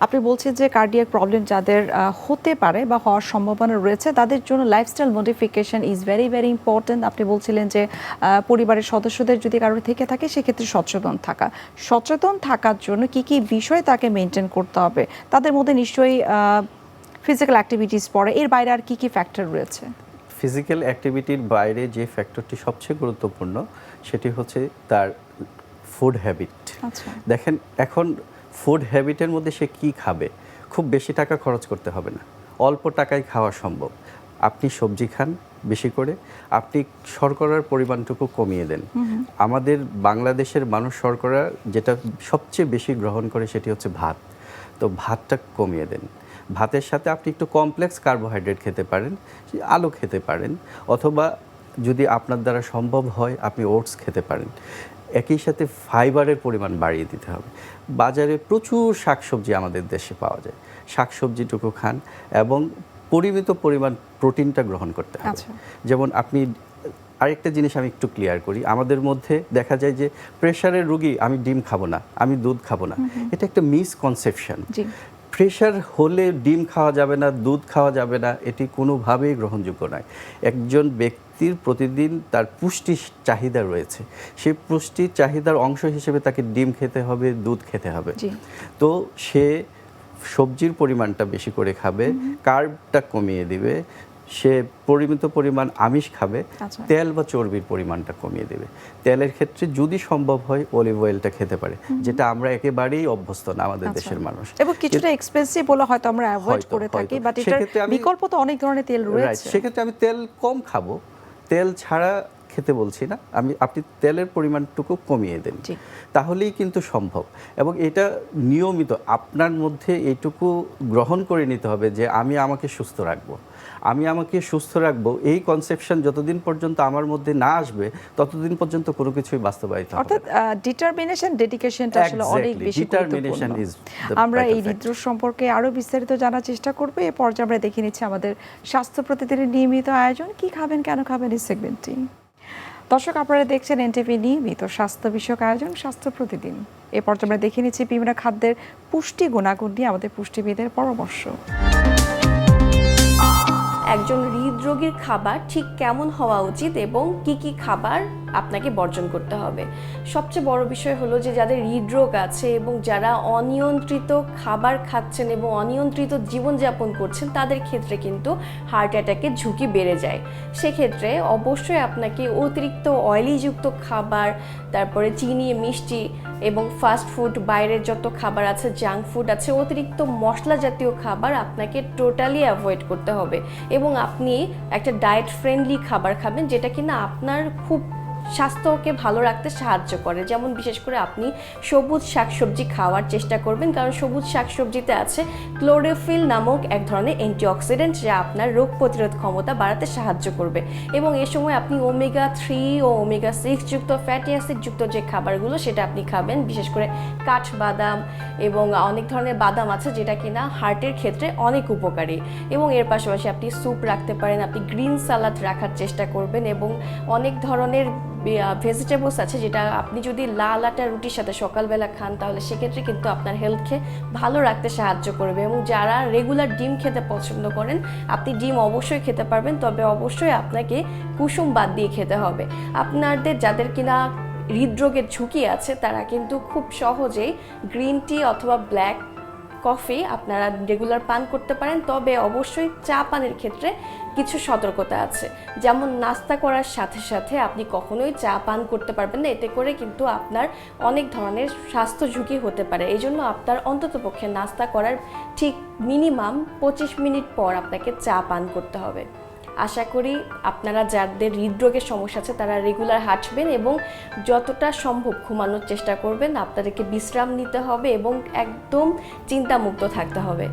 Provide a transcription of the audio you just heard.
আপনি বলছেন যে কার্ডিয়াক প্রবলেম যাদের হতে পারে বা হওয়ার সম্ভাবনা রয়েছে তাদের জন্য lifestyle modification is very very important. আপনি বলছিলেন যে পরিবারের সদস্যদের যদি কারোর থেকে থাকে সেক্ষেত্রে সচেতন থাকার জন্য কি কি বিষয় তাকে মেনটেন করতে হবে? তাদের মধ্যে নিশ্চয়ই ফিজিক্যাল অ্যাক্টিভিটিস পড়ে, এর বাইরে আর কি কি ফ্যাক্টর রয়েছে? ফিজিক্যাল অ্যাক্টিভিটির বাইরে যে ফ্যাক্টরটি সবচেয়ে গুরুত্বপূর্ণ সেটি হচ্ছে তার ফুড হ্যাবিট। আচ্ছা, দেখেন এখন ফুড হ্যাবিটের মধ্যে সে কি খাবে, খুব বেশি টাকা খরচ করতে হবে না, অল্প টাকায় খাওয়া সম্ভব। আপনি সবজি খান বেশি করে, আপনি শর্করার পরিমাণটুকু কমিয়ে দেন। আমাদের বাংলাদেশের মানুষ শর্করা যেটা সবচেয়ে বেশি গ্রহণ করে সেটি হচ্ছে ভাত, তো ভাতটা কমিয়ে দেন। ভাতের সাথে আপনি একটু কমপ্লেক্স কার্বোহাইড্রেট খেতে পারেন, আলু খেতে পারেন, অথবা যদি আপনার দ্বারা সম্ভব হয় আপনি ওটস খেতে পারেন। একই সাথে ফাইবারের পরিমাণ বাড়িয়ে দিতে হবে। বাজারে প্রচুর শাকসবজি আমাদের দেশে পাওয়া যায়, শাকসবজিটুকু খান এবং পরিমিত পরিমাণ প্রোটিনটা গ্রহণ করতে হবে। যেমন আপনি আরেকটা জিনিস আমি একটু ক্লিয়ার করি, আমাদের মধ্যে দেখা যায় যে প্রেশারের রোগী আমি ডিম খাবো না, আমি দুধ খাবো না, এটা একটা মিসকনসেপশন। প্রেশার হলে ডিম খাওয়া যাবে না, দুধ খাওয়া যাবে না, এটি কোনোভাবেই গ্রহণযোগ্য নয়। একজন ব্যক্তির প্রতিদিন তার পুষ্টি চাহিদা রয়েছে, সেই পুষ্টির চাহিদার অংশ হিসেবে তাকে ডিম খেতে হবে, দুধ খেতে হবে। তো সে সবজির পরিমাণটা বেশি করে খাবে, কার্বটা কমিয়ে দিবে, সে পরিমিত পরিমাণ আমিষ খাবে, তেল বা চর্বির পরিমাণটা কমিয়ে দেবে। তেলের ক্ষেত্রে যদি সম্ভব হয় অলিভ অয়েলটা খেতে পারে, যেটা আমরা একেবারেই অভ্যস্ত না আমাদের দেশের মানুষ, এবং কিছুটা এক্সপেন্সিভ বলে হয়তো আমরা অ্যাভয়েড করে থাকি, বাট এটার বিকল্প তো অনেক ধরনের তেল রয়েছে। সেক্ষেত্রে আমি তেল কম খাবো, তেল ছাড়া খেতে বলছি না, আপনি তেলের পরিমাণটুকু কমিয়ে দেন, তাহলেই কিন্তু সম্ভব। এবং এটা নিয়মিত আপনার মধ্যে এইটুকু গ্রহণ করে নিতে হবে যে আমি আমাকে সুস্থ রাখবো, এই কনসেপশন যতদিন পর্যন্ত আমার মধ্যে না আসবে ততদিন পর্যন্ত কোনো কিছুই বাস্তবায়িত হবে না। অর্থাৎ ডিটারমিনেশন, ডেডিকেশনটা আসলে অনেক বেশি গুরুত্বপূর্ণ। আমরা এই হৃদরোগ সম্পর্কে আরো বিস্তারিত জানার চেষ্টা করব। এই পর্যায়ে আমরা দেখে নিচ্ছি আমাদের স্বাস্থ্য প্রতিদিনের নিয়মিত আয়োজন কি খাবেন কেন খাবেন এই সেগমেন্টটি। দর্শক, আপনারা দেখছেন এনটিভি নিয়মিত স্বাস্থ্য বিষয়ক আয়োজন স্বাস্থ্য প্রতিদিন। এ পর্যায়ে আমরা দেখে নিচ্ছি বিভিন্ন খাদ্যের পুষ্টি গুণাগুণ নিয়ে আমাদের পুষ্টিবিদের পরামর্শ। একজন হৃদরোগীর খাবার ঠিক কেমন হওয়া উচিত এবং কি কি খাবার আপনাকে বর্জন করতে হবে। সবচেয়ে বড় বিষয় হলো যে যাদের হৃদরোগ আছে এবং যারা অনিয়ন্ত্রিত খাবার খাচ্ছেন এবং অনিয়ন্ত্রিত জীবনযাপন করছেন তাদের ক্ষেত্রে কিন্তু হার্ট অ্যাটাকের ঝুঁকি বেড়ে যায়। সেক্ষেত্রে অবশ্যই আপনাকে অতিরিক্ত অয়েলিযুক্ত খাবার, তারপরে চিনি, মিষ্টি এবং ফাস্ট ফুড, বাইরের যত খাবার আছে, জাঙ্ক ফুড আছে, অতিরিক্ত মশলা জাতীয় খাবার আপনাকে টোটালি অ্যাভয়েড করতে হবে এবং আপনি একটা ডায়েট ফ্রেন্ডলি খাবার খাবেন যেটা কিনা আপনার খুব স্বাস্থ্যকে ভালো রাখতে সাহায্য করে। যেমন বিশেষ করে আপনি সবুজ শাকসবজি খাওয়ার চেষ্টা করবেন, কারণ সবুজ শাকসবজিতে আছে ক্লোরোফিল নামক এক ধরনের অ্যান্টিঅক্সিডেন্ট যা আপনার রোগ প্রতিরোধ ক্ষমতা বাড়াতে সাহায্য করবে। এবং এ সময় আপনি ওমেগা 3 ও ওমেগা 6 যুক্ত ফ্যাটি অ্যাসিড যুক্ত যে খাবারগুলো সেটা আপনি খাবেন, বিশেষ করে কাঠবাদাম এবং অনেক ধরনের বাদাম আছে যেটা কিনা হার্টের ক্ষেত্রে অনেক উপকারী। এবং এর পাশাপাশি আপনি স্যুপ রাখতে পারেন, আপনি গ্রিন সালাদ রাখার চেষ্টা করবেন এবং অনেক ধরনের ভেজিটেবলস আছে যেটা আপনি যদি লাল আটা রুটির সাথে সকালবেলা খান তাহলে সেক্ষেত্রে কিন্তু আপনার হেলথকে ভালো রাখতে সাহায্য করবে। এবং যারা রেগুলার ডিম খেতে পছন্দ করেন আপনি ডিম অবশ্যই খেতে পারবেন, তবে অবশ্যই আপনাকে কুসুম বাদ দিয়ে খেতে হবে। আপনাদের যাদের কিনা হৃদরোগের ঝুঁকি আছে তারা কিন্তু খুব সহজেই গ্রিন টি অথবা ব্ল্যাক কফি আপনারা রেগুলার পান করতে পারেন, তবে অবশ্যই চা পানের ক্ষেত্রে কিছু সতর্কতা আছে। যেমন নাস্তা করার সাথে সাথে আপনি কখনোই চা পান করতে পারবেন না, এতে করে কিন্তু আপনার অনেক ধরনের স্বাস্থ্য ঝুঁকি হতে পারে। এই জন্য আপনার অন্ততপক্ষে নাস্তা করার ঠিক মিনিমাম 25 মিনিট পর আপনাকে চা পান করতে হবে। আশা করি আপনারা যাদের হৃদরোগের সমস্যা আছে তারা রেগুলার হাঁটবেন এবং যতটা সম্ভব ঘুমানোর চেষ্টা করবেন। আপনাদেরকে বিশ্রাম নিতে হবে এবং একদম চিন্তামুক্ত থাকতে হবে।